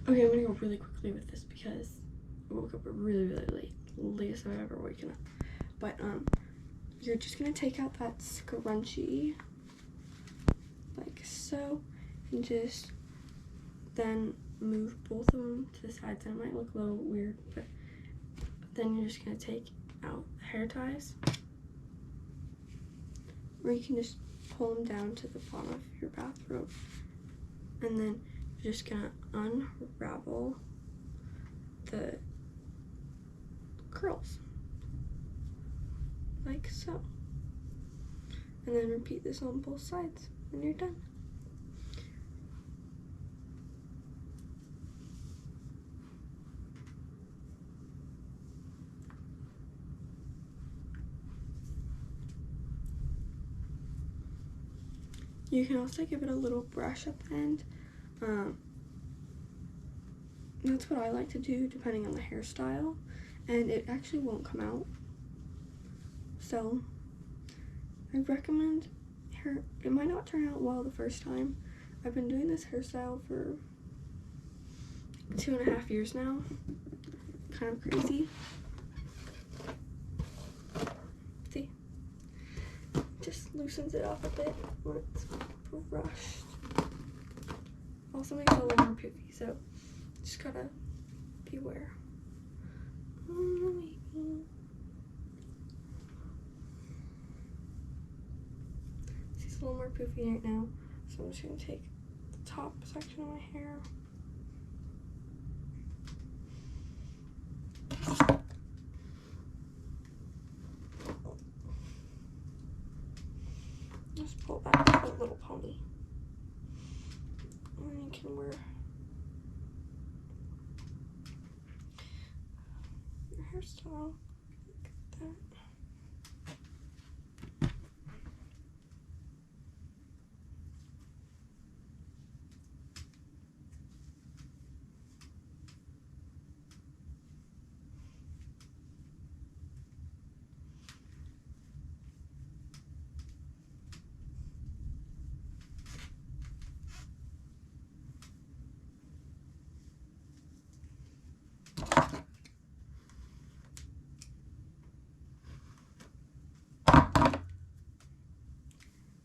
Okay, I'm gonna go really quickly with this because I woke up really late. Latest I've ever woken up. But you're just gonna take out that scrunchie like so, and just then move both of them to the sides. And it might look a little weird, but then you're just gonna take out the hair ties, or you can just pull them down to the bottom of your bathrobe, and then you're just gonna unravel the curls like so, and then repeat this on both sides and you're done. You can also give it a little brush at the end. That's what I like to do depending on the hairstyle, and it actually won't come out. So I recommend it might not turn out well the first time. I've been doing this hairstyle for 2.5 years now. Kind of crazy. See? Just loosens it up a bit when it's brushed. Also makes it a little more poofy, so just gotta beware. It's a little more poofy right now, so I'm just gonna take the top section of my hair. Just pull back a little pony. And then you can wear your hairstyle like that.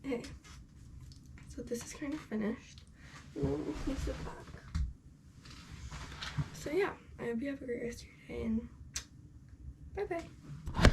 Okay, so this is kind of finished. And then we'll place it back. So yeah, I hope you have a great rest of your day, and bye-bye.